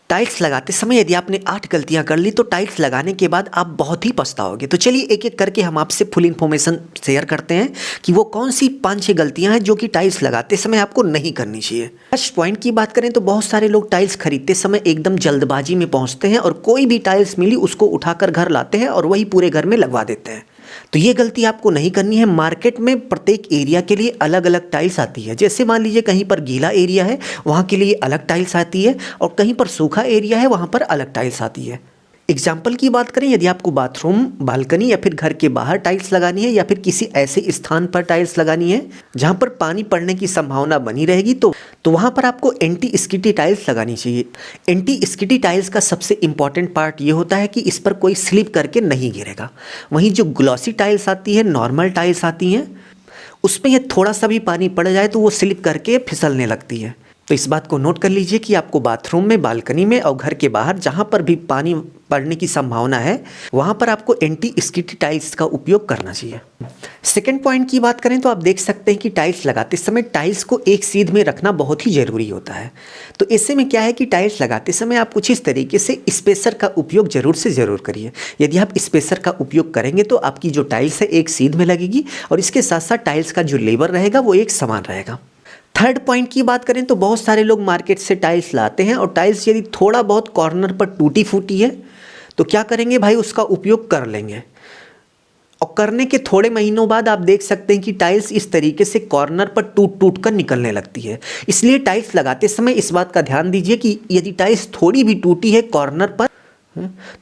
Tiles लगाते समय यदि आपने 8 गलतियां कर ली तो टाइल्स लगाने के बाद आप बहुत ही पछताओगे। तो चलिए एक एक करके हम आपसे फुल इन्फॉर्मेशन शेयर करते हैं कि वो कौन सी 5-6 गलतियां हैं जो कि टाइल्स लगाते समय आपको नहीं करनी चाहिए। फर्स्ट पॉइंट की बात करें तो बहुत सारे लोग टाइल्स खरीदते समय एकदम जल्दबाजी में पहुंचते हैं और कोई भी टाइल्स मिली उसको उठाकर घर लाते हैं और वही पूरे घर में लगवा देते हैं। तो ये गलती आपको नहीं करनी है। मार्केट में प्रत्येक एरिया के लिए अलग अलग टाइल्स आती है। जैसे मान लीजिए कहीं पर गीला एरिया है वहाँ के लिए अलग टाइल्स आती है और कहीं पर सूखा एरिया है वहाँ पर अलग टाइल्स आती है। एग्जाम्पल की बात करें, यदि आपको बाथरूम, बालकनी या फिर घर के बाहर टाइल्स लगानी है या फिर किसी ऐसे स्थान पर टाइल्स लगानी है जहाँ पर पानी पड़ने की संभावना बनी रहेगी तो वहाँ पर आपको एंटी स्किटी टाइल्स लगानी चाहिए। एंटी स्किटी टाइल्स का सबसे इंपॉर्टेंट पार्ट ये होता है कि इस पर कोई स्लिप करके नहीं गिरेगा। वहीं जो ग्लॉसी टाइल्स आती है, नॉर्मल टाइल्स आती हैं, उसमें यह थोड़ा सा भी पानी पड़ जाए तो वो स्लिप करके फिसलने लगती है। तो इस बात को नोट कर लीजिए कि आपको बाथरूम में, बालकनी में और घर के बाहर जहाँ पर भी पानी पड़ने की संभावना है वहाँ पर आपको एंटी स्किटी टाइल्स का उपयोग करना चाहिए। सेकेंड पॉइंट की बात करें तो आप देख सकते हैं कि टाइल्स लगाते समय टाइल्स को एक सीध में रखना बहुत ही ज़रूरी होता है। तो ऐसे में क्या है कि टाइल्स लगाते समय आप कुछ इस तरीके से स्पेसर का उपयोग ज़रूर से ज़रूर करिए। यदि आप स्पेसर का उपयोग करेंगे तो आपकी जो टाइल्स है एक सीध में लगेगी और इसके साथ साथ टाइल्स का जो लेवल रहेगा वो एक समान रहेगा। थर्ड पॉइंट की बात करें तो बहुत सारे लोग मार्केट से टाइल्स लाते हैं और टाइल्स यदि थोड़ा बहुत कॉर्नर पर टूटी फूटी है तो क्या करेंगे भाई, उसका उपयोग कर लेंगे और करने के थोड़े महीनों बाद आप देख सकते हैं कि टाइल्स इस तरीके से कॉर्नर पर टूट टूट कर निकलने लगती है। इसलिए टाइल्स लगाते समय इस बात का ध्यान दीजिए कि यदि टाइल्स थोड़ी भी टूटी है कॉर्नर पर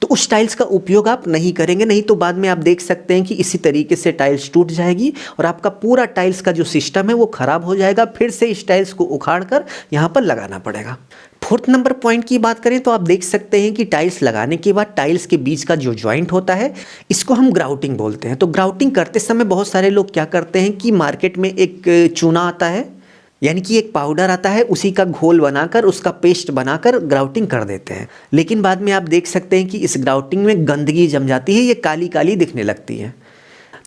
तो उस टाइल्स का उपयोग आप नहीं करेंगे, नहीं तो बाद में आप देख सकते हैं कि इसी तरीके से टाइल्स टूट जाएगी और आपका पूरा टाइल्स का जो सिस्टम है वो खराब हो जाएगा। फिर से इस टाइल्स को उखाड़ कर यहाँ पर लगाना पड़ेगा। फोर्थ नंबर पॉइंट की बात करें तो आप देख सकते हैं कि टाइल्स लगाने के बाद टाइल्स के बीच का जो जॉइंट होता है इसको हम ग्राउटिंग बोलते हैं। तो ग्राउटिंग करते समय बहुत सारे लोग क्या करते हैं कि मार्केट में एक चूना आता है, यानी कि एक पाउडर आता है, उसी का घोल बनाकर उसका पेस्ट बनाकर ग्राउटिंग कर देते हैं। लेकिन बाद में आप देख सकते हैं कि इस ग्राउटिंग में गंदगी जम जाती है, ये काली काली दिखने लगती है।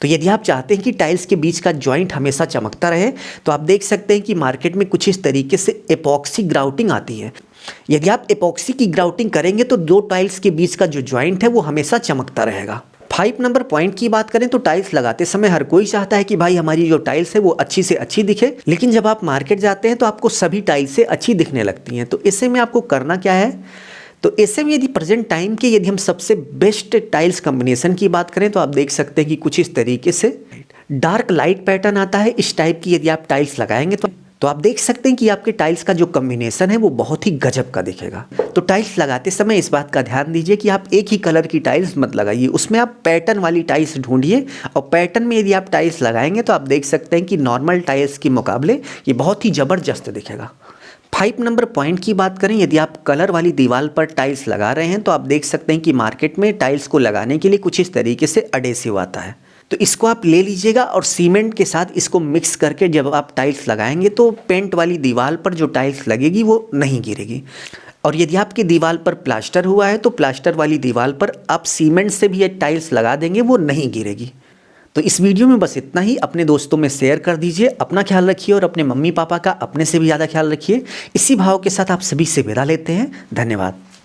तो यदि आप चाहते हैं कि टाइल्स के बीच का जॉइंट हमेशा चमकता रहे तो आप देख सकते हैं कि मार्केट में कुछ इस तरीके से एपॉक्सी ग्राउटिंग आती है। यदि आप एपॉक्सी की ग्राउटिंग करेंगे तो दो टाइल्स के बीच का जो जॉइंट है वो हमेशा चमकता रहेगा। 5 नंबर पॉइंट की बात करें तो टाइल्स लगाते समय हर कोई चाहता है कि भाई हमारी जो टाइल्स है वो अच्छी से अच्छी दिखे, लेकिन जब आप मार्केट जाते हैं तो आपको सभी टाइल्स से अच्छी दिखने लगती हैं। तो ऐसे में आपको करना क्या है, तो ऐसे में यदि प्रेजेंट टाइम के यदि हम सबसे बेस्ट टाइल्स कॉम्बिनेशन की बात करें तो आप देख सकते हैं कि कुछ इस तरीके से डार्क लाइट पैटर्न आता है। इस टाइप की यदि आप टाइल्स लगाएंगे तो आप देख सकते हैं कि आपके टाइल्स का जो कॉम्बिनेशन है वो बहुत ही गजब का दिखेगा। तो टाइल्स लगाते समय इस बात का ध्यान दीजिए कि आप एक ही कलर की टाइल्स मत लगाइए, उसमें आप पैटर्न वाली टाइल्स ढूंढिए और पैटर्न में यदि आप टाइल्स लगाएंगे तो आप देख सकते हैं कि नॉर्मल टाइल्स के मुकाबले ये बहुत ही ज़बरदस्त दिखेगा। 5 नंबर पॉइंट की बात करें, यदि आप कलर वाली दीवार पर टाइल्स लगा रहे हैं तो आप देख सकते हैं कि मार्केट में टाइल्स को लगाने के लिए कुछ इस तरीके से एडहेसिव आता है। तो इसको आप ले लीजिएगा और सीमेंट के साथ इसको मिक्स करके जब आप टाइल्स लगाएंगे तो पेंट वाली दीवार पर जो टाइल्स लगेगी वो नहीं गिरेगी। और यदि आपकी दीवार पर प्लास्टर हुआ है तो प्लास्टर वाली दीवार पर आप सीमेंट से भी ये टाइल्स लगा देंगे, वो नहीं गिरेगी। तो इस वीडियो में बस इतना ही। अपने दोस्तों में शेयर कर दीजिए। अपना ख्याल रखिए और अपने मम्मी पापा का अपने से भी ज़्यादा ख्याल रखिए। इसी भाव के साथ आप सभी से विदा लेते हैं। धन्यवाद।